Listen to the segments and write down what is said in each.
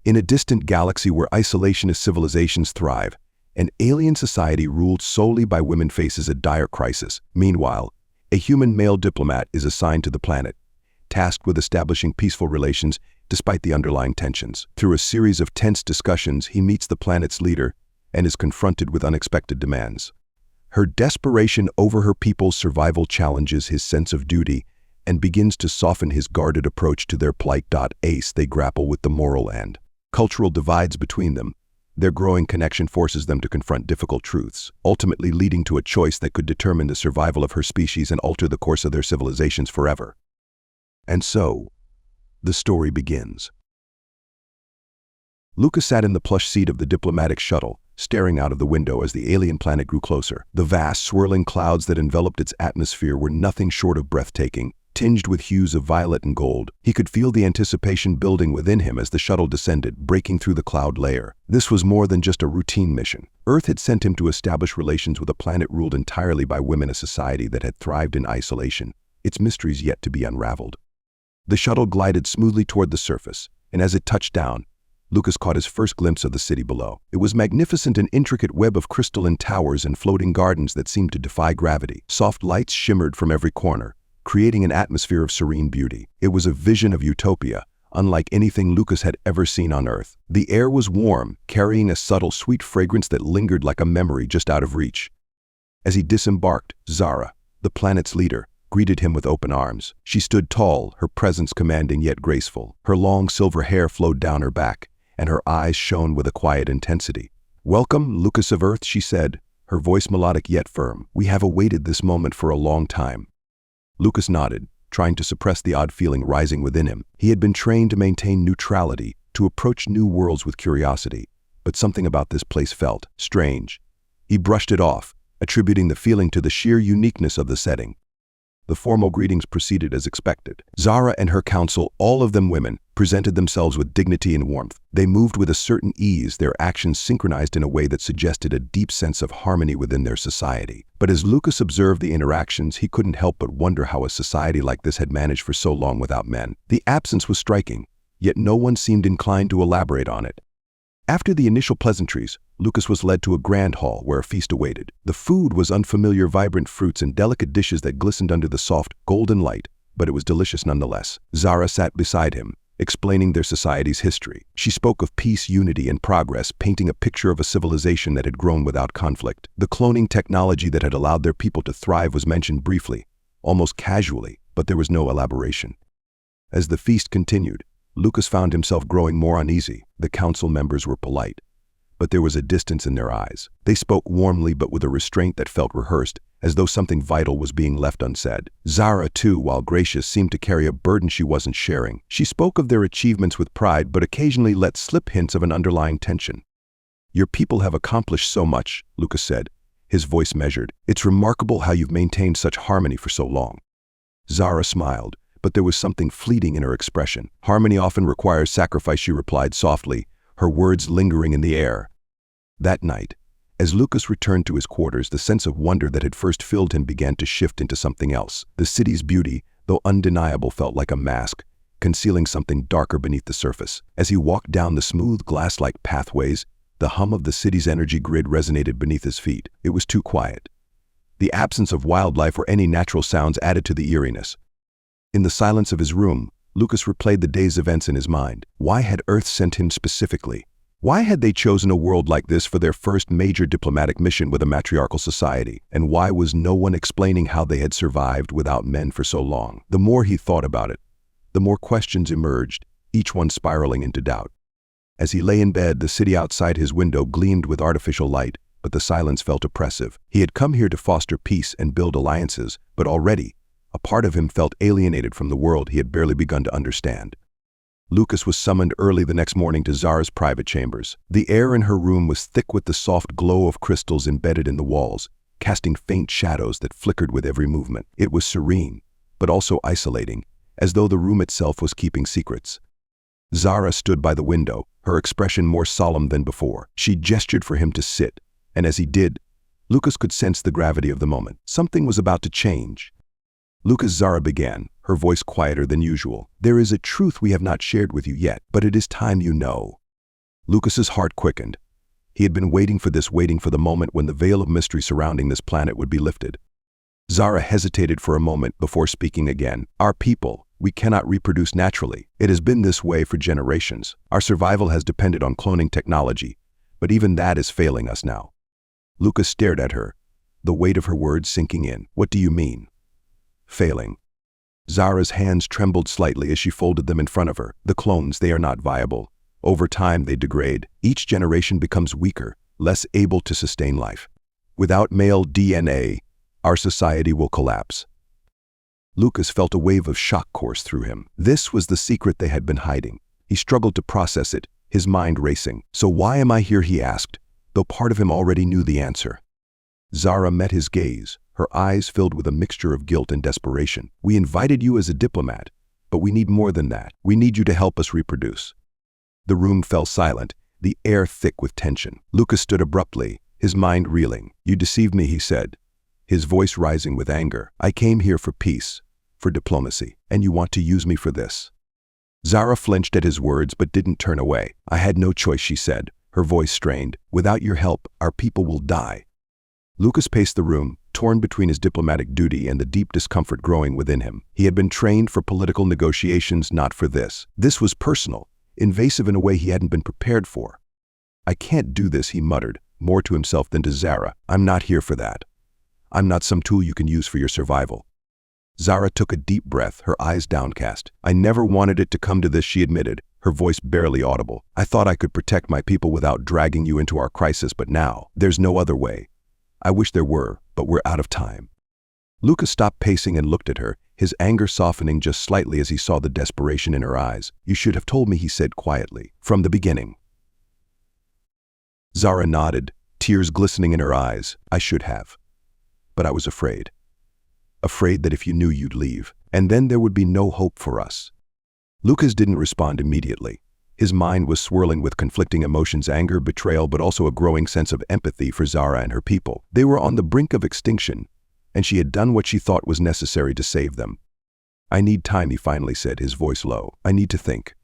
In a distant galaxy where isolationist civilizations thrive, an alien society ruled solely by women faces a dire crisis. Meanwhile, a human male diplomat is assigned to the planet, tasked with establishing peaceful relations despite the underlying tensions. Through a series of tense discussions, he meets the planet's leader and is confronted with unexpected demands. Her desperation over her people's survival challenges his sense of duty and begins to soften his guarded approach to their plight. As they grapple with the moral and cultural divides between them, their growing connection forces them to confront difficult truths, ultimately leading to a choice that could determine the survival of her species and alter the course of their civilizations forever. And so, the story begins. Lucas sat in the plush seat of the diplomatic shuttle, staring out of the window as the alien planet grew closer. The vast, swirling clouds that enveloped its atmosphere were nothing short of breathtaking, tinged with hues of violet and gold. He could feel the anticipation building within him as the shuttle descended, breaking through the cloud layer. This was more than just a routine mission. Earth had sent him to establish relations with a planet ruled entirely by women, a society that had thrived in isolation, its mysteries yet to be unraveled. The shuttle glided smoothly toward the surface, and as it touched down, Lucas caught his first glimpse of the city below. It was magnificent, an intricate web of crystalline towers and floating gardens that seemed to defy gravity. Soft lights shimmered from every corner, creating an atmosphere of serene beauty. It was a vision of utopia, unlike anything Lucas had ever seen on Earth. The air was warm, carrying a subtle, sweet fragrance that lingered like a memory just out of reach. As he disembarked, Zara, the planet's leader, greeted him with open arms. She stood tall, her presence commanding yet graceful. Her long silver hair flowed down her back, and her eyes shone with a quiet intensity. "Welcome, Lucas of Earth," she said, her voice melodic yet firm. "We have awaited this moment for a long time." Lucas nodded, trying to suppress the odd feeling rising within him. He had been trained to maintain neutrality, to approach new worlds with curiosity, but something about this place felt strange. He brushed it off, attributing the feeling to the sheer uniqueness of the setting. The formal greetings proceeded as expected. Zara and her council, all of them women, presented themselves with dignity and warmth. They moved with a certain ease, their actions synchronized in a way that suggested a deep sense of harmony within their society. But as Lucas observed the interactions, he couldn't help but wonder how a society like this had managed for so long without men. The absence was striking, yet no one seemed inclined to elaborate on it. After the initial pleasantries, Lucas was led to a grand hall where a feast awaited. The food was unfamiliar, vibrant fruits and delicate dishes that glistened under the soft, golden light, but it was delicious nonetheless. Zara sat beside him, explaining their society's history. She spoke of peace, unity, and progress, painting a picture of a civilization that had grown without conflict. The cloning technology that had allowed their people to thrive was mentioned briefly, almost casually, but there was no elaboration. As the feast continued, Lucas found himself growing more uneasy. The council members were polite, but there was a distance in their eyes. They spoke warmly but with a restraint that felt rehearsed, as though something vital was being left unsaid. Zara, too, while gracious, seemed to carry a burden she wasn't sharing. She spoke of their achievements with pride but occasionally let slip hints of an underlying tension. "Your people have accomplished so much," Lucas said, his voice measured. "It's remarkable how you've maintained such harmony for so long." Zara smiled, but there was something fleeting in her expression. "Harmony often requires sacrifice," she replied softly, her words lingering in the air. That night, as Lucas returned to his quarters, the sense of wonder that had first filled him began to shift into something else. The city's beauty, though undeniable, felt like a mask, concealing something darker beneath the surface. As he walked down the smooth, glass-like pathways, the hum of the city's energy grid resonated beneath his feet. It was too quiet. The absence of wildlife or any natural sounds added to the eeriness. In the silence of his room, Lucas replayed the day's events in his mind. Why had Earth sent him specifically? Why had they chosen a world like this for their first major diplomatic mission with a matriarchal society? And why was no one explaining how they had survived without men for so long? The more he thought about it, the more questions emerged, each one spiraling into doubt. As he lay in bed, the city outside his window gleamed with artificial light, but the silence felt oppressive. He had come here to foster peace and build alliances, but already, a part of him felt alienated from the world he had barely begun to understand. Lucas was summoned early the next morning to Zara's private chambers. The air in her room was thick with the soft glow of crystals embedded in the walls, casting faint shadows that flickered with every movement. It was serene, but also isolating, as though the room itself was keeping secrets. Zara stood by the window, her expression more solemn than before. She gestured for him to sit, and as he did, Lucas could sense the gravity of the moment. Something was about to change. "Lucas," Zara began, her voice quieter than usual, "there is a truth we have not shared with you yet, but it is time you know." Lucas's heart quickened. He had been waiting for the moment when the veil of mystery surrounding this planet would be lifted. Zara hesitated for a moment before speaking again. Our people, we cannot reproduce naturally. It has been this way for generations. Our survival has depended on cloning technology, but even that is failing us now. Lucas stared at her, the weight of her words sinking in. What do you mean? Failing. Zara's hands trembled slightly as she folded them in front of her. The clones, they are not viable. Over time, they degrade. Each generation becomes weaker, less able to sustain life. Without male DNA, our society will collapse. Lucas felt a wave of shock course through him. This was the secret they had been hiding. He struggled to process it, his mind racing. So why am I here, he asked, though part of him already knew the answer. Zara met his gaze, her eyes filled with a mixture of guilt and desperation. We invited you as a diplomat, but we need more than that. We need you to help us reproduce. The room fell silent, the air thick with tension. Lucas stood abruptly, his mind reeling. You deceived me, he said, his voice rising with anger. I came here for peace, for diplomacy, and you want to use me for this. Zara flinched at his words but didn't turn away. I had no choice, she said, her voice strained. Without your help, our people will die. Lucas paced the room, torn between his diplomatic duty and the deep discomfort growing within him. He had been trained for political negotiations, not for this. This was personal, invasive in a way he hadn't been prepared for. I can't do this, he muttered, more to himself than to Zara. I'm not here for that. I'm not some tool you can use for your survival. Zara took a deep breath, her eyes downcast. I never wanted it to come to this, she admitted, her voice barely audible. I thought I could protect my people without dragging you into our crisis, but now, there's no other way. I wish there were, but we're out of time. Lucas stopped pacing and looked at her, his anger softening just slightly as he saw the desperation in her eyes. You should have told me, he said quietly, from the beginning. Zara nodded, tears glistening in her eyes. I should have. But I was afraid. Afraid that if you knew, you'd leave, and then there would be no hope for us. Lucas didn't respond immediately. His mind was swirling with conflicting emotions, anger, betrayal, but also a growing sense of empathy for Zara and her people. They were on the brink of extinction, and she had done what she thought was necessary to save them. I need time, he finally said, his voice low. I need to think.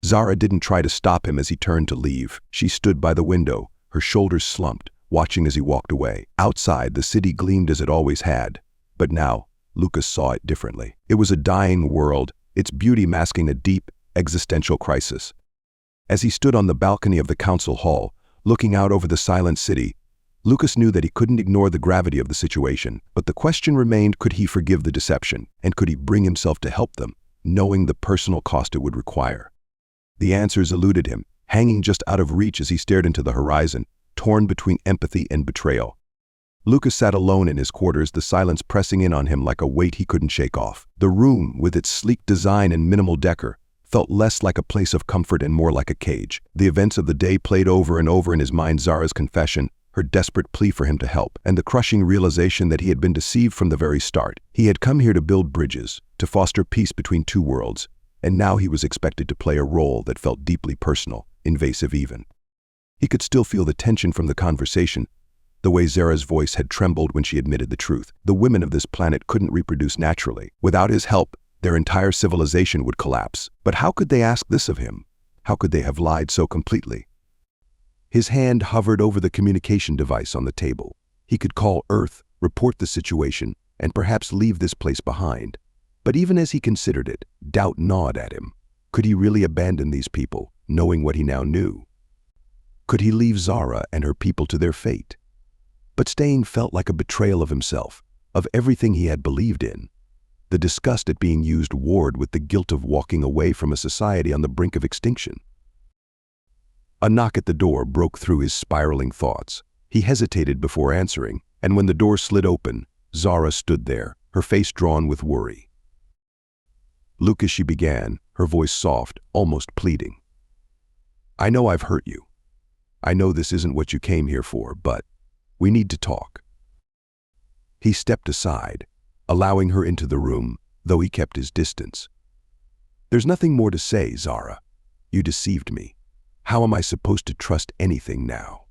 Zara didn't try to stop him as he turned to leave. She stood by the window, her shoulders slumped, watching as he walked away. Outside, the city gleamed as it always had, but now, Lucas saw it differently. It was a dying world, its beauty masking a deep, existential crisis. As he stood on the balcony of the council hall, looking out over the silent city, Lucas knew that he couldn't ignore the gravity of the situation, but the question remained, could he forgive the deception, and could he bring himself to help them, knowing the personal cost it would require? The answers eluded him, hanging just out of reach as he stared into the horizon, torn between empathy and betrayal. Lucas sat alone in his quarters, the silence pressing in on him like a weight he couldn't shake off. The room, with its sleek design and minimal decor, felt less like a place of comfort and more like a cage. The events of the day played over and over in his mind: Zara's confession, her desperate plea for him to help, and the crushing realization that he had been deceived from the very start. He had come here to build bridges, to foster peace between two worlds, and now he was expected to play a role that felt deeply personal, invasive even. He could still feel the tension from the conversation, the way Zara's voice had trembled when she admitted the truth. The women of this planet couldn't reproduce naturally. Without his help, their entire civilization would collapse. But how could they ask this of him? How could they have lied so completely? His hand hovered over the communication device on the table. He could call Earth, report the situation, and perhaps leave this place behind. But even as he considered it, doubt gnawed at him. Could he really abandon these people, knowing what he now knew? Could he leave Zara and her people to their fate? But staying felt like a betrayal of himself, of everything he had believed in. The disgust at being used warred with the guilt of walking away from a society on the brink of extinction. A knock at the door broke through his spiraling thoughts. He hesitated before answering, and when the door slid open, Zara stood there, her face drawn with worry. Lucas, she began, her voice soft, almost pleading. I know I've hurt you. I know this isn't what you came here for, but we need to talk. He stepped aside, allowing her into the room, though he kept his distance. There's nothing more to say, Zara. You deceived me. How am I supposed to trust anything now?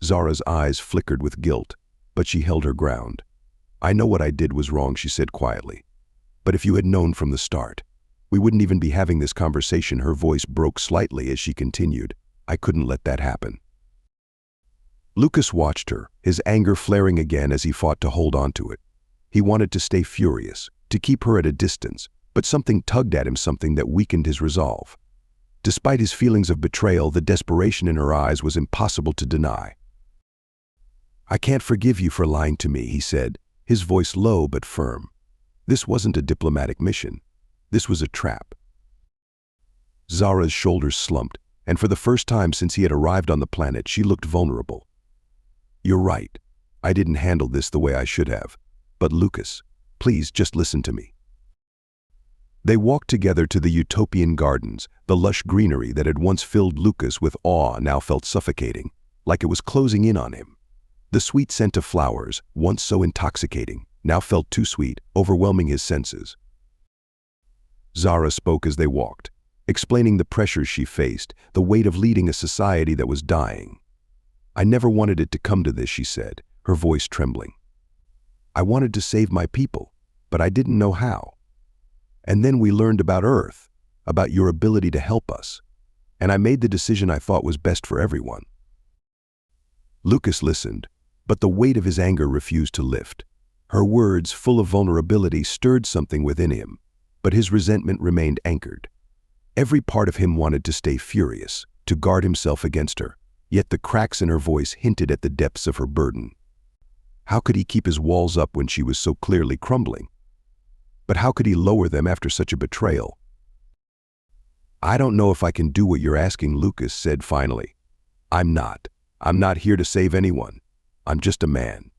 Zara's eyes flickered with guilt, but she held her ground. I know what I did was wrong, she said quietly. But if you had known from the start, We wouldn't even be having this conversation. Her voice broke slightly as she continued. I couldn't let that happen. Lucas watched her, his anger flaring again as he fought to hold on to it. He wanted to stay furious, to keep her at a distance, but something tugged at him, something that weakened his resolve. Despite his feelings of betrayal, the desperation in her eyes was impossible to deny. I can't forgive you for lying to me, he said, his voice low but firm. This wasn't a diplomatic mission. This was a trap. Zara's shoulders slumped, and for the first time since he had arrived on the planet, she looked vulnerable. You're right. I didn't handle this the way I should have. But Lucas, please just listen to me. They walked together to the utopian gardens. The lush greenery that had once filled Lucas with awe now felt suffocating, like it was closing in on him. The sweet scent of flowers, once so intoxicating, now felt too sweet, overwhelming his senses. Zara spoke as they walked, explaining the pressures she faced, the weight of leading a society that was dying. I never wanted it to come to this, she said, her voice trembling. I wanted to save my people, but I didn't know how. And then we learned about Earth, about your ability to help us, and I made the decision I thought was best for everyone. Lucas listened, but the weight of his anger refused to lift. Her words, full of vulnerability, stirred something within him, but his resentment remained anchored. Every part of him wanted to stay furious, to guard himself against her, yet the cracks in her voice hinted at the depths of her burden. How could he keep his walls up when she was so clearly crumbling? But how could he lower them after such a betrayal? I don't know if I can do what you're asking, Lucas said finally. I'm not here to save anyone. I'm just a man.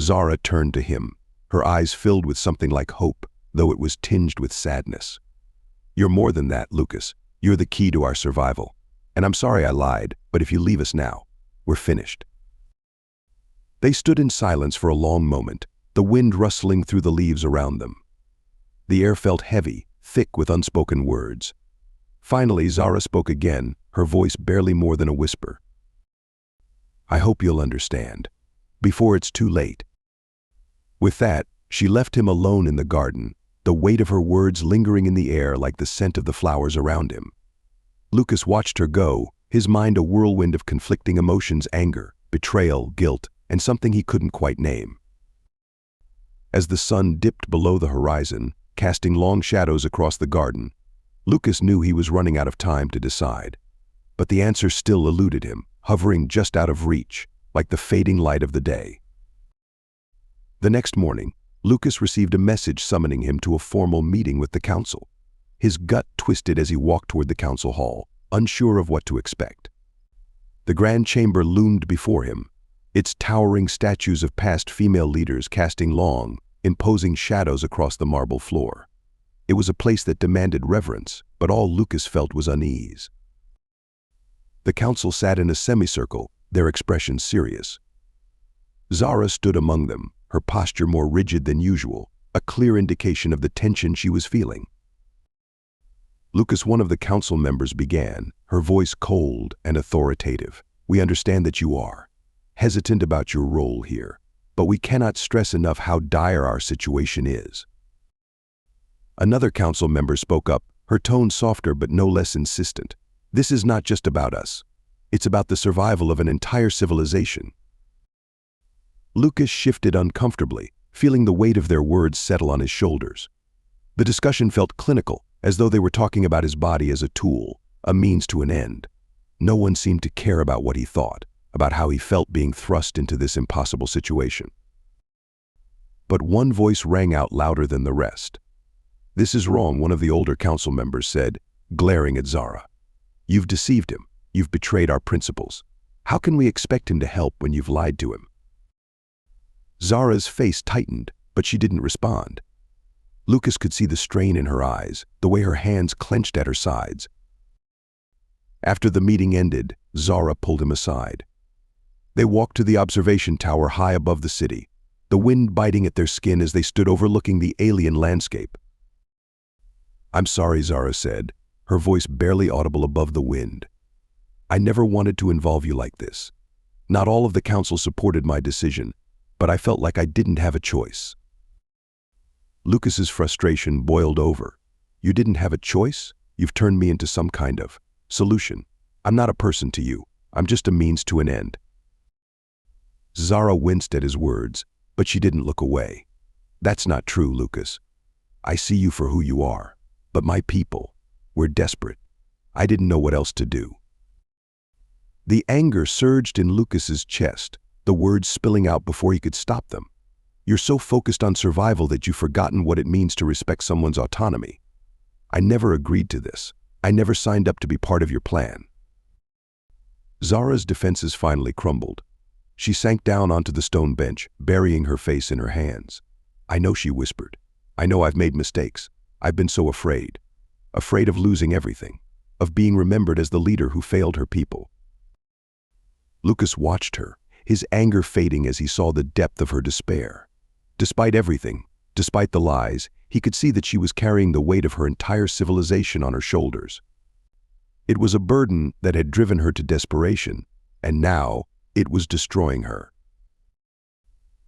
Zara turned to him, her eyes filled with something like hope, though it was tinged with sadness. You're more than that, Lucas. You're the key to our survival. And I'm sorry I lied, but if you leave us now, we're finished. They stood in silence for a long moment, the wind rustling through the leaves around them. The air felt heavy, thick with unspoken words. Finally, Zara spoke again, her voice barely more than a whisper. I hope you'll understand, before it's too late. With that, she left him alone in the garden, the weight of her words lingering in the air like the scent of the flowers around him. Lucas watched her go, his mind a whirlwind of conflicting emotions: anger, betrayal, guilt, and something he couldn't quite name. As the sun dipped below the horizon, casting long shadows across the garden, Lucas knew he was running out of time to decide. But the answer still eluded him, hovering just out of reach, like the fading light of the day. The next morning, Lucas received a message summoning him to a formal meeting with the council. His gut twisted as he walked toward the council hall, unsure of what to expect. The grand chamber loomed before him, its towering statues of past female leaders casting long, imposing shadows across the marble floor. It was a place that demanded reverence, but all Lucas felt was unease. The council sat in a semicircle, their expressions serious. Zara stood among them, her posture more rigid than usual, a clear indication of the tension she was feeling. Lucas, one of the council members, began, her voice cold and authoritative. We understand that you are hesitant about your role here, but we cannot stress enough how dire our situation is. Another council member spoke up, her tone softer but no less insistent. This is not just about us. It's about the survival of an entire civilization. Lucas shifted uncomfortably, feeling the weight of their words settle on his shoulders. The discussion felt clinical, as though they were talking about his body as a tool, a means to an end. No one seemed to care about what he thought, about how he felt being thrust into this impossible situation. But one voice rang out louder than the rest. This is wrong, one of the older council members said, glaring at Zara. You've deceived him. You've betrayed our principles. How can we expect him to help when you've lied to him? Zara's face tightened, but she didn't respond. Lucas could see the strain in her eyes, the way her hands clenched at her sides. After the meeting ended, Zara pulled him aside. They walked to the observation tower high above the city, the wind biting at their skin as they stood overlooking the alien landscape. I'm sorry, Zara said, her voice barely audible above the wind. I never wanted to involve you like this. Not all of the council supported my decision, but I felt like I didn't have a choice. Lucas's frustration boiled over, You didn't have a choice? You've turned me into some kind of solution. I'm not a person to you. I'm just a means to an end. Zara winced at his words, but she didn't look away. That's not true, Lucas. I see you for who you are. But my people, we're desperate. I didn't know what else to do. The anger surged in Lucas's chest, the words spilling out before he could stop them. You're so focused on survival that you've forgotten what it means to respect someone's autonomy. I never agreed to this. I never signed up to be part of your plan. Zara's defenses finally crumbled. She sank down onto the stone bench, burying her face in her hands. I know, she whispered. I know I've made mistakes. I've been so afraid. Afraid of losing everything. Of being remembered as the leader who failed her people. Lucas watched her, his anger fading as he saw the depth of her despair. Despite everything, despite the lies, he could see that she was carrying the weight of her entire civilization on her shoulders. It was a burden that had driven her to desperation, and now it was destroying her.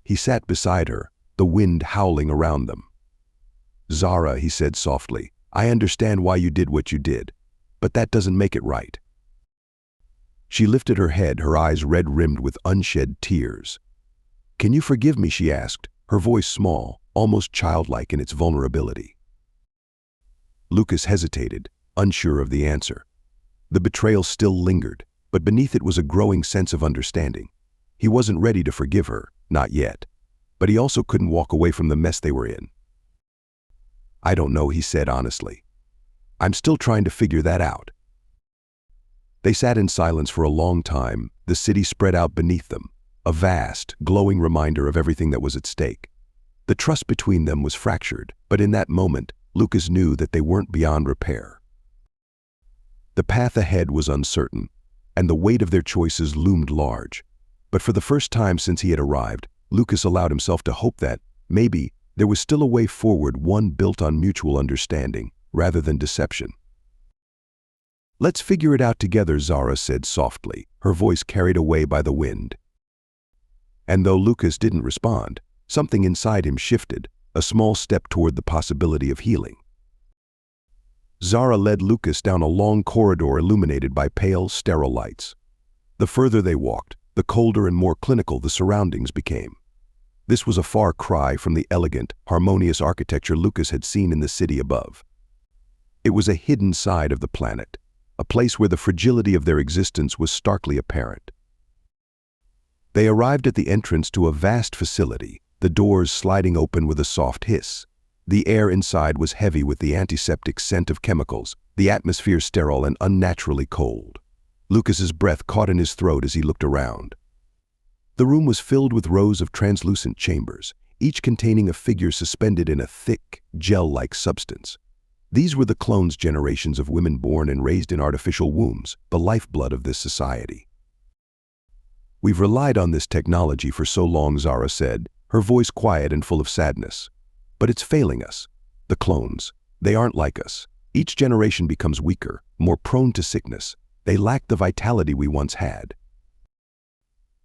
He sat beside her, the wind howling around them. Zara, he said softly, I understand why you did what you did, but that doesn't make it right. She lifted her head, her eyes red-rimmed with unshed tears. Can you forgive me, she asked, her voice small, almost childlike in its vulnerability. Lucas hesitated, unsure of the answer. The betrayal still lingered, but beneath it was a growing sense of understanding. He wasn't ready to forgive her, not yet, but he also couldn't walk away from the mess they were in. I don't know, he said honestly. I'm still trying to figure that out. They sat in silence for a long time, the city spread out beneath them, a vast, glowing reminder of everything that was at stake. The trust between them was fractured, but in that moment, Lucas knew that they weren't beyond repair. The path ahead was uncertain, and the weight of their choices loomed large. But for the first time since he had arrived, Lucas allowed himself to hope that, maybe, there was still a way forward, one built on mutual understanding, rather than deception. Let's figure it out together, Zara said softly, her voice carried away by the wind. And though Lucas didn't respond, something inside him shifted, a small step toward the possibility of healing. Zara led Lucas down a long corridor illuminated by pale, sterile lights. The further they walked, the colder and more clinical the surroundings became. This was a far cry from the elegant, harmonious architecture Lucas had seen in the city above. It was a hidden side of the planet, a place where the fragility of their existence was starkly apparent. They arrived at the entrance to a vast facility, the doors sliding open with a soft hiss. The air inside was heavy with the antiseptic scent of chemicals, the atmosphere sterile and unnaturally cold. Lucas's breath caught in his throat as he looked around. The room was filled with rows of translucent chambers, each containing a figure suspended in a thick, gel-like substance. These were the clones' generations of women born and raised in artificial wombs, the lifeblood of this society. We've relied on this technology for so long, Zara said, her voice quiet and full of sadness. But it's failing us. The clones, they aren't like us. Each generation becomes weaker, more prone to sickness. They lack the vitality we once had.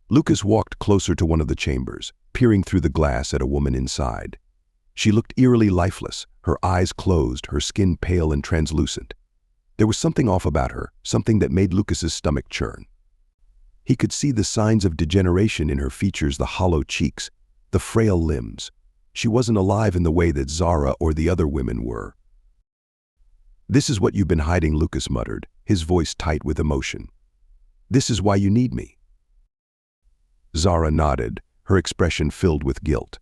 Lucas walked closer to one of the chambers, peering through the glass at a woman inside. She looked eerily lifeless, her eyes closed, her skin pale and translucent. There was something off about her, something that made Lucas's stomach churn. He could see the signs of degeneration in her features, the hollow cheeks, the frail limbs. She wasn't alive in the way that Zara or the other women were. This is what you've been hiding, Lucas muttered, his voice tight with emotion. This is why you need me. Zara nodded, her expression filled with guilt.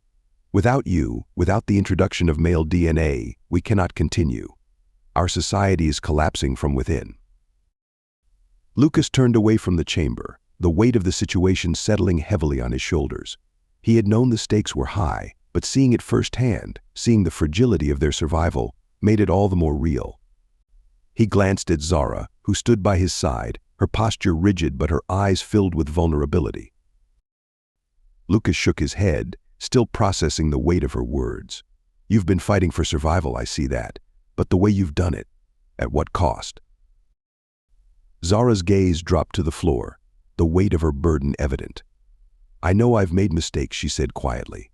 Without you, without the introduction of male DNA, we cannot continue. Our society is collapsing from within. Lucas turned away from the chamber, the weight of the situation settling heavily on his shoulders. He had known the stakes were high, but seeing it firsthand, seeing the fragility of their survival, made it all the more real. He glanced at Zara, who stood by his side, her posture rigid but her eyes filled with vulnerability. Lucas shook his head, still processing the weight of her words. You've been fighting for survival, I see that, but the way you've done it, at what cost? Zara's gaze dropped to the floor, the weight of her burden evident. I know I've made mistakes, she said quietly.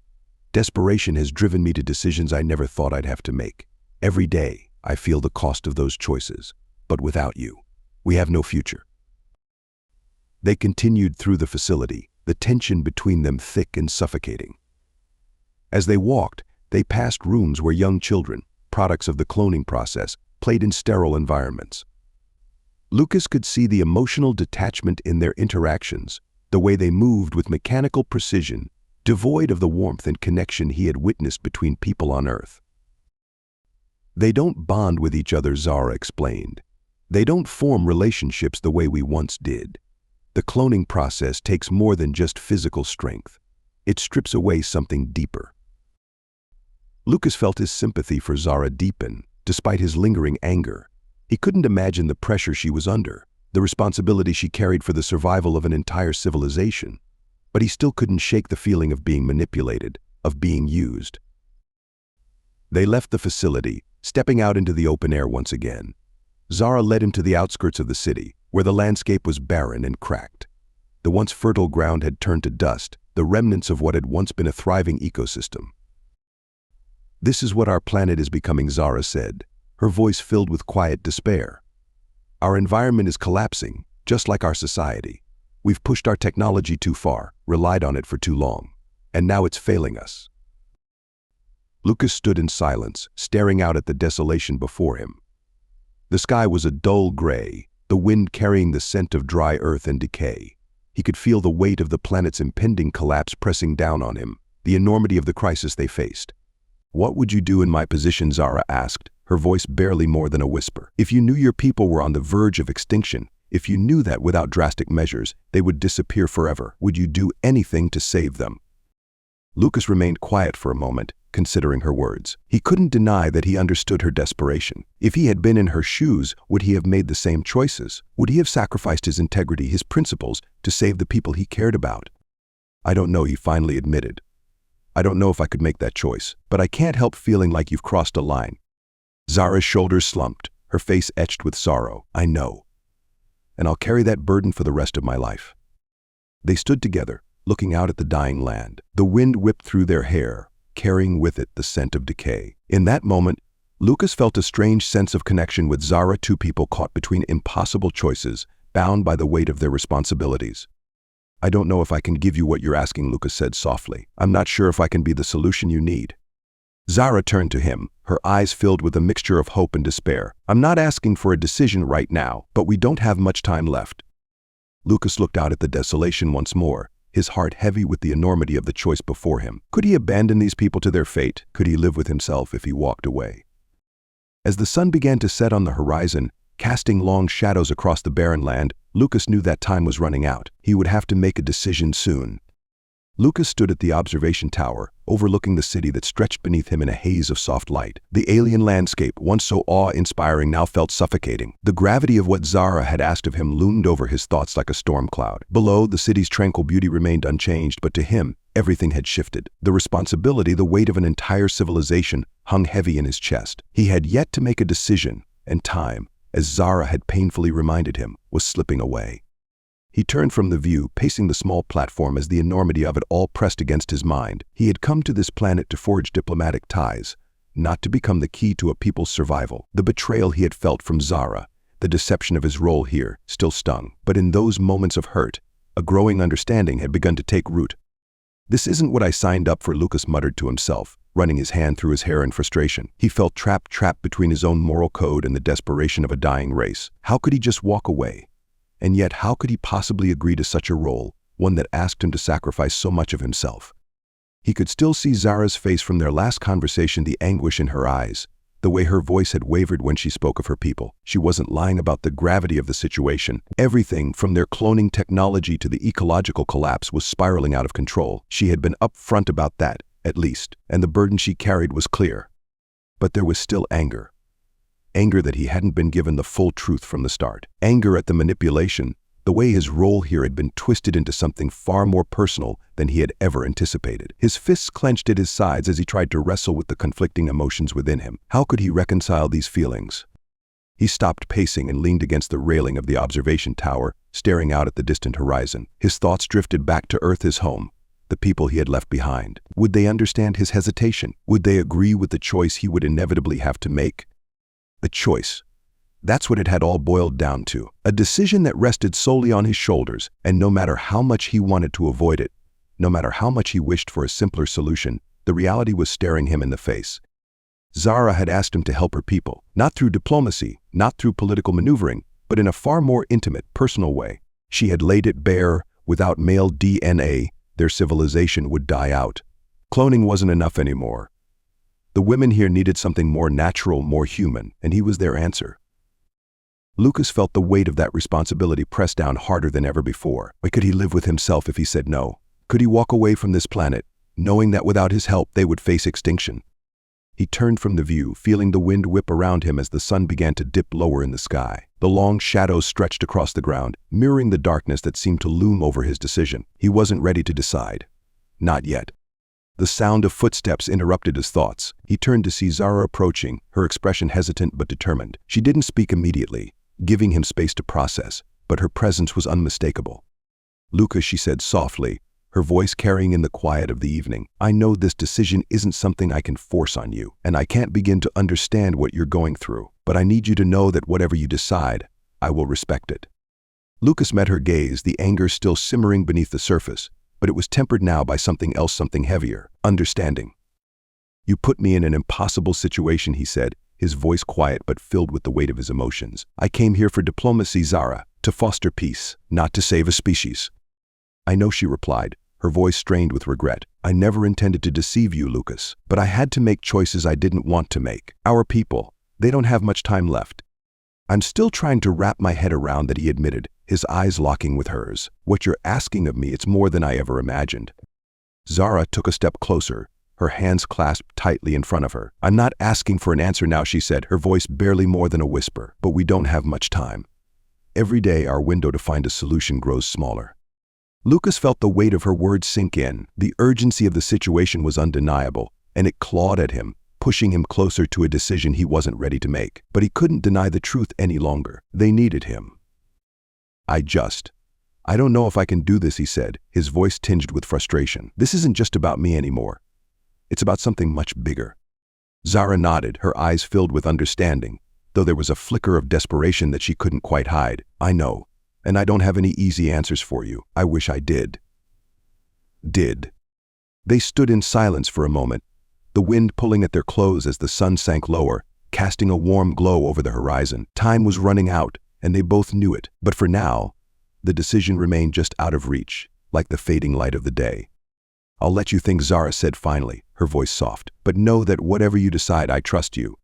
Desperation has driven me to decisions I never thought I'd have to make. Every day, I feel the cost of those choices, but without you, we have no future. They continued through the facility, the tension between them thick and suffocating. As they walked, they passed rooms where young children, products of the cloning process, played in sterile environments. Lucas could see the emotional detachment in their interactions, the way they moved with mechanical precision, devoid of the warmth and connection he had witnessed between people on Earth. They don't bond with each other, Zara explained. They don't form relationships the way we once did. The cloning process takes more than just physical strength. It strips away something deeper. Lucas felt his sympathy for Zara deepen, despite his lingering anger. He couldn't imagine the pressure she was under, the responsibility she carried for the survival of an entire civilization. But he still couldn't shake the feeling of being manipulated, of being used. They left the facility, stepping out into the open air once again. Zara led him to the outskirts of the city, where the landscape was barren and cracked. The once fertile ground had turned to dust, the remnants of what had once been a thriving ecosystem. "This is what our planet is becoming," Zara said, her voice filled with quiet despair. "Our environment is collapsing, just like our society. We've pushed our technology too far, relied on it for too long, and now it's failing us." Lucas stood in silence, staring out at the desolation before him. The sky was a dull gray, the wind carrying the scent of dry earth and decay. He could feel the weight of the planet's impending collapse pressing down on him, the enormity of the crisis they faced. "What would you do in my position?" Zara asked, her voice barely more than a whisper. "If you knew your people were on the verge of extinction, if you knew that without drastic measures, they would disappear forever, would you do anything to save them?" Lucas remained quiet for a moment, considering her words. He couldn't deny that he understood her desperation. If he had been in her shoes, would he have made the same choices? Would he have sacrificed his integrity, his principles, to save the people he cared about? "I don't know," he finally admitted. "I don't know if I could make that choice, but I can't help feeling like you've crossed a line." Zara's shoulders slumped, her face etched with sorrow. "I know. And I'll carry that burden for the rest of my life." They stood together, looking out at the dying land. The wind whipped through their hair, carrying with it the scent of decay. In that moment, Lucas felt a strange sense of connection with Zara, two people caught between impossible choices, bound by the weight of their responsibilities. "I don't know if I can give you what you're asking," Lucas said softly. "I'm not sure if I can be the solution you need." Zara turned to him, her eyes filled with a mixture of hope and despair. "I'm not asking for a decision right now, but we don't have much time left." Lucas looked out at the desolation once more, his heart heavy with the enormity of the choice before him. Could he abandon these people to their fate? Could he live with himself if he walked away? As the sun began to set on the horizon, casting long shadows across the barren land, Lucas knew that time was running out. He would have to make a decision soon. Lucas stood at the observation tower, overlooking the city that stretched beneath him in a haze of soft light. The alien landscape, once so awe-inspiring, now felt suffocating. The gravity of what Zara had asked of him loomed over his thoughts like a storm cloud. Below, the city's tranquil beauty remained unchanged, but to him, everything had shifted. The responsibility, the weight of an entire civilization, hung heavy in his chest. He had yet to make a decision, and time, as Zara had painfully reminded him, was slipping away. He turned from the view, pacing the small platform as the enormity of it all pressed against his mind. He had come to this planet to forge diplomatic ties, not to become the key to a people's survival. The betrayal he had felt from Zara, the deception of his role here, still stung. But in those moments of hurt, a growing understanding had begun to take root. "This isn't what I signed up for," Lucas muttered to himself, running his hand through his hair in frustration. He felt trapped between his own moral code and the desperation of a dying race. How could he just walk away? And yet, how could he possibly agree to such a role, one that asked him to sacrifice so much of himself? He could still see Zara's face from their last conversation, the anguish in her eyes, the way her voice had wavered when she spoke of her people. She wasn't lying about the gravity of the situation. Everything, from their cloning technology to the ecological collapse, was spiraling out of control. She had been upfront about that, at least, and the burden she carried was clear. But there was still anger. Anger that he hadn't been given the full truth from the start. Anger at the manipulation, the way his role here had been twisted into something far more personal than he had ever anticipated. His fists clenched at his sides as he tried to wrestle with the conflicting emotions within him. How could he reconcile these feelings? He stopped pacing and leaned against the railing of the observation tower, staring out at the distant horizon. His thoughts drifted back to Earth, his home, the people he had left behind. Would they understand his hesitation? Would they agree with the choice he would inevitably have to make? A choice. That's what it had all boiled down to. A decision that rested solely on his shoulders, and no matter how much he wanted to avoid it, no matter how much he wished for a simpler solution, the reality was staring him in the face. Zara had asked him to help her people, not through diplomacy, not through political maneuvering, but in a far more intimate, personal way. She had laid it bare: without male DNA, their civilization would die out. Cloning wasn't enough anymore. The women here needed something more natural, more human, and he was their answer. Lucas felt the weight of that responsibility press down harder than ever before. Why could he live with himself if he said no? Could he walk away from this planet, knowing that without his help they would face extinction? He turned from the view, feeling the wind whip around him as the sun began to dip lower in the sky. The long shadows stretched across the ground, mirroring the darkness that seemed to loom over his decision. He wasn't ready to decide. Not yet. The sound of footsteps interrupted his thoughts. He turned to see Zara approaching, her expression hesitant but determined. She didn't speak immediately, giving him space to process, but her presence was unmistakable. "Lucas," she said softly, her voice carrying in the quiet of the evening, "I know this decision isn't something I can force on you, and I can't begin to understand what you're going through, but I need you to know that whatever you decide, I will respect it." Lucas met her gaze, the anger still simmering beneath the surface, but it was tempered now by something else, something heavier: understanding. "You put me in an impossible situation," he said, his voice quiet but filled with the weight of his emotions. "I came here for diplomacy, Zara, to foster peace, not to save a species." "I know," she replied, her voice strained with regret. "I never intended to deceive you, Lucas, but I had to make choices I didn't want to make. Our people, they don't have much time left." "I'm still trying to wrap my head around that," he admitted, his eyes locking with hers. "What you're asking of me, it's more than I ever imagined." Zara took a step closer, her hands clasped tightly in front of her. "I'm not asking for an answer now," she said, her voice barely more than a whisper, "but we don't have much time. Every day our window to find a solution grows smaller." Lucas felt the weight of her words sink in. The urgency of the situation was undeniable, and it clawed at him, pushing him closer to a decision he wasn't ready to make. But he couldn't deny the truth any longer. They needed him. I don't know if I can do this," he said, his voice tinged with frustration. "This isn't just about me anymore. It's about something much bigger." Zara nodded, her eyes filled with understanding, though there was a flicker of desperation that she couldn't quite hide. "I know. And I don't have any easy answers for you. I wish I did." They stood in silence for a moment, the wind pulling at their clothes as the sun sank lower, casting a warm glow over the horizon. Time was running out, and they both knew it. But for now, the decision remained just out of reach, like the fading light of the day. "I'll let you think," Zara said finally, her voice soft. "But know that whatever you decide, I trust you."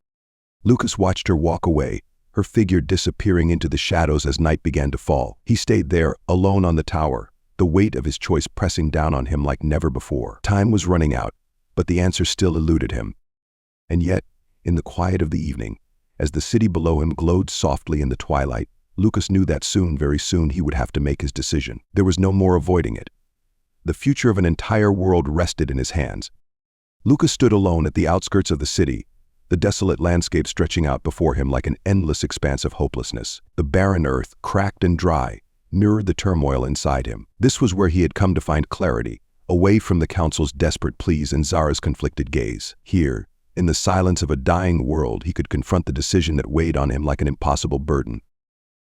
Lucas watched her walk away, her figure disappearing into the shadows as night began to fall. He stayed there, alone on the tower, the weight of his choice pressing down on him like never before. Time was running out, but the answer still eluded him. And yet, in the quiet of the evening, as the city below him glowed softly in the twilight, Lucas knew that soon, very soon, he would have to make his decision. There was no more avoiding it. The future of an entire world rested in his hands. Lucas stood alone at the outskirts of the city, the desolate landscape stretching out before him like an endless expanse of hopelessness. The barren earth, cracked and dry, mirrored the turmoil inside him. This was where he had come to find clarity, away from the council's desperate pleas and Zara's conflicted gaze. Here, in the silence of a dying world, he could confront the decision that weighed on him like an impossible burden.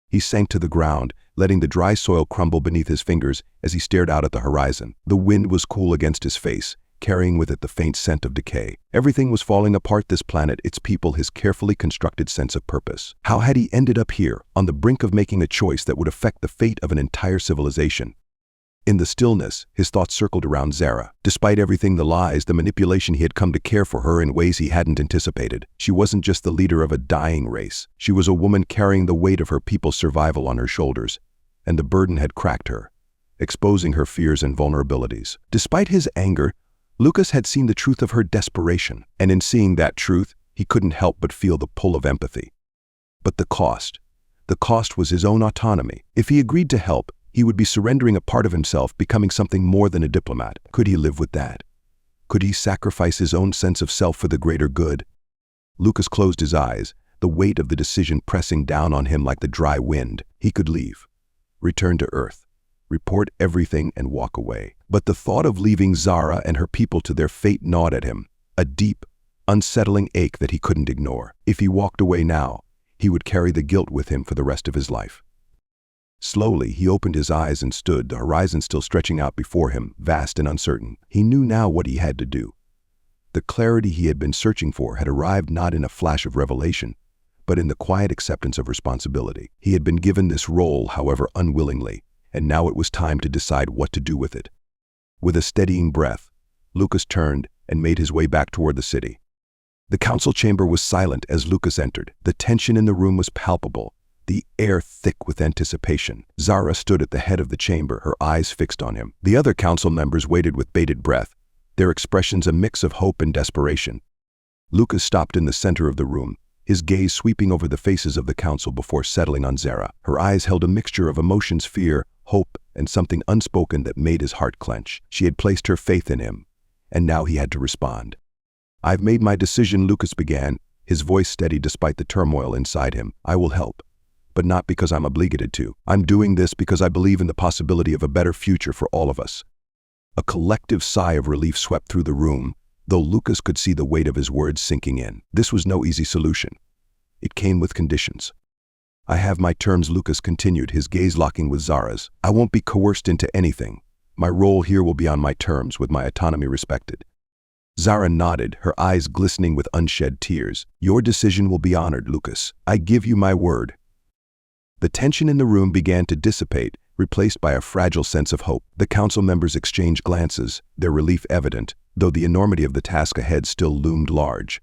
He sank to the ground, letting the dry soil crumble beneath his fingers as he stared out at the horizon. The wind was cool against his face, carrying with it the faint scent of decay. Everything was falling apart: this planet, its people, his carefully constructed sense of purpose. How had he ended up here, on the brink of making a choice that would affect the fate of an entire civilization? In the stillness, his thoughts circled around Zara. Despite everything, the lies, the manipulation, he had come to care for her in ways he hadn't anticipated. She wasn't just the leader of a dying race. She was a woman carrying the weight of her people's survival on her shoulders, and the burden had cracked her, exposing her fears and vulnerabilities. Despite his anger, Lucas had seen the truth of her desperation, and in seeing that truth, he couldn't help but feel the pull of empathy. But the cost was his own autonomy. If he agreed to help, he would be surrendering a part of himself, becoming something more than a diplomat. Could he live with that? Could he sacrifice his own sense of self for the greater good? Lucas closed his eyes, the weight of the decision pressing down on him like the dry wind. He could leave, return to Earth, report everything and walk away. But the thought of leaving Zara and her people to their fate gnawed at him, a deep, unsettling ache that he couldn't ignore. If he walked away now, he would carry the guilt with him for the rest of his life. Slowly, he opened his eyes and stood, the horizon still stretching out before him, vast and uncertain. He knew now what he had to do. The clarity he had been searching for had arrived not in a flash of revelation, but in the quiet acceptance of responsibility. He had been given this role, however unwillingly, and now it was time to decide what to do with it. With a steadying breath, Lucas turned and made his way back toward the city. The council chamber was silent as Lucas entered. The tension in the room was palpable, the air thick with anticipation. Zara stood at the head of the chamber, her eyes fixed on him. The other council members waited with bated breath, their expressions a mix of hope and desperation. Lucas stopped in the center of the room, his gaze sweeping over the faces of the council before settling on Zara. Her eyes held a mixture of emotions, fear, hope, and something unspoken that made his heart clench. She had placed her faith in him, and now he had to respond. "I've made my decision," Lucas began, his voice steady despite the turmoil inside him. "I will help, but not because I'm obligated to. I'm doing this because I believe in the possibility of a better future for all of us." A collective sigh of relief swept through the room, though Lucas could see the weight of his words sinking in. This was no easy solution. It came with conditions. "I have my terms," Lucas continued, his gaze locking with Zara's. "I won't be coerced into anything. My role here will be on my terms, with my autonomy respected." Zara nodded, her eyes glistening with unshed tears. "Your decision will be honored, Lucas. I give you my word." The tension in the room began to dissipate, replaced by a fragile sense of hope. The council members exchanged glances, their relief evident, though the enormity of the task ahead still loomed large.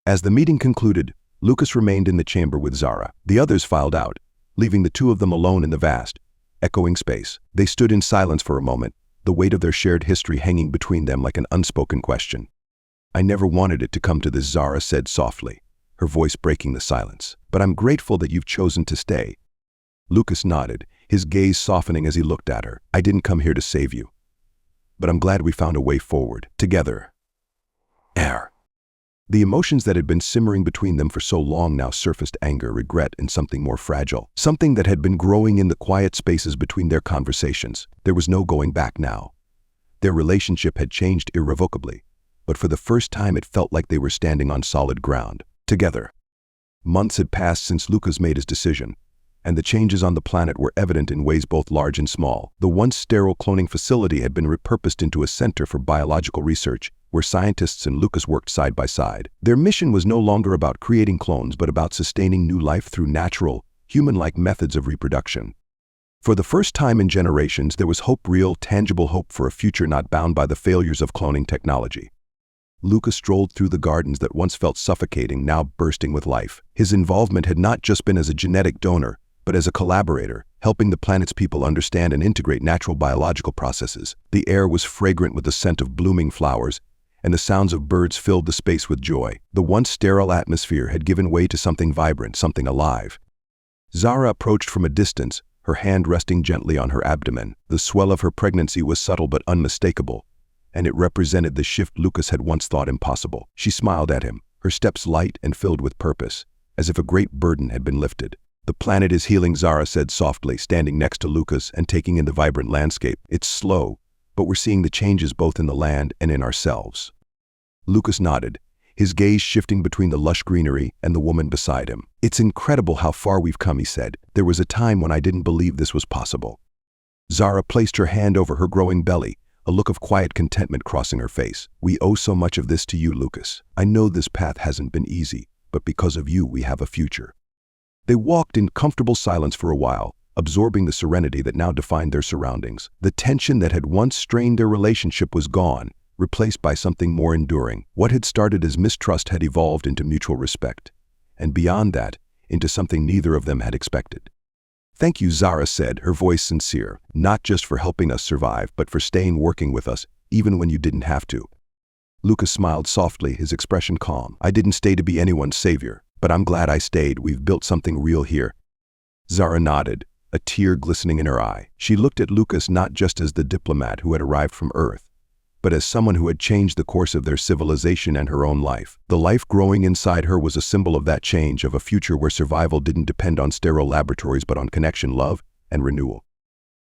As the meeting concluded, Lucas remained in the chamber with Zara. The others filed out, leaving the two of them alone in the vast, echoing space. They stood in silence for a moment, the weight of their shared history hanging between them like an unspoken question. "I never wanted it to come to this," Zara said softly, her voice breaking the silence. "But I'm grateful that you've chosen to stay." Lucas nodded, his gaze softening as he looked at her. "I didn't come here to save you, but I'm glad we found a way forward, together." The emotions that had been simmering between them for so long now surfaced: anger, regret, and something more fragile. Something that had been growing in the quiet spaces between their conversations. There was no going back now. Their relationship had changed irrevocably, but for the first time it felt like they were standing on solid ground, together. Months had passed since Lucas made his decision, and the changes on the planet were evident in ways both large and small. The once sterile cloning facility had been repurposed into a center for biological research, where scientists and Lucas worked side by side. Their mission was no longer about creating clones, but about sustaining new life through natural, human-like methods of reproduction. For the first time in generations, there was hope, real, tangible hope for a future not bound by the failures of cloning technology. Lucas strolled through the gardens that once felt suffocating, now bursting with life. His involvement had not just been as a genetic donor, but as a collaborator, helping the planet's people understand and integrate natural biological processes. The air was fragrant with the scent of blooming flowers, and the sounds of birds filled the space with joy. The once sterile atmosphere had given way to something vibrant, something alive. Zara approached from a distance, her hand resting gently on her abdomen. The swell of her pregnancy was subtle but unmistakable, and it represented the shift Lucas had once thought impossible. She smiled at him, her steps light and filled with purpose, as if a great burden had been lifted. "The planet is healing," Zara said softly, standing next to Lucas and taking in the vibrant landscape. "It's slow, but we're seeing the changes both in the land and in ourselves." Lucas nodded, his gaze shifting between the lush greenery and the woman beside him. "It's incredible how far we've come," he said. "There was a time when I didn't believe this was possible." Zara placed her hand over her growing belly, a look of quiet contentment crossing her face. "We owe so much of this to you, Lucas. I know this path hasn't been easy, but because of you, we have a future." They walked in comfortable silence for a while, absorbing the serenity that now defined their surroundings. The tension that had once strained their relationship was gone, replaced by something more enduring. What had started as mistrust had evolved into mutual respect, and beyond that, into something neither of them had expected. "Thank you," Zara said, her voice sincere, "not just for helping us survive, but for staying working with us, even when you didn't have to." Lucas smiled softly, his expression calm. "I didn't stay to be anyone's savior, but I'm glad I stayed. We've built something real here." Zara nodded, a tear glistening in her eye. She looked at Lucas not just as the diplomat who had arrived from Earth, but as someone who had changed the course of their civilization and her own life. The life growing inside her was a symbol of that change, of a future where survival didn't depend on sterile laboratories but on connection, love, and renewal.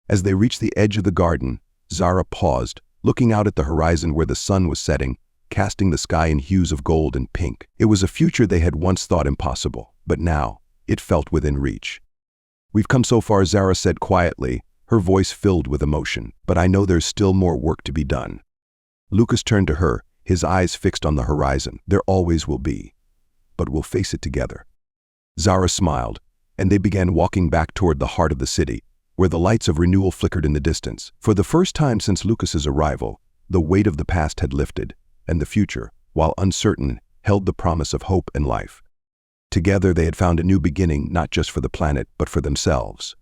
As they reached the edge of the garden, Zara paused, looking out at the horizon where the sun was setting, casting the sky in hues of gold and pink. It was a future they had once thought impossible, but now it felt within reach. "We've come so far," Zara said quietly, her voice filled with emotion, "but I know there's still more work to be done." Lucas turned to her, his eyes fixed on the horizon. "There always will be, but we'll face it together." Zara smiled, and they began walking back toward the heart of the city, where the lights of renewal flickered in the distance. For the first time since Lucas's arrival, the weight of the past had lifted, and the future, while uncertain, held the promise of hope and life. Together they had found a new beginning, not just for the planet, but for themselves.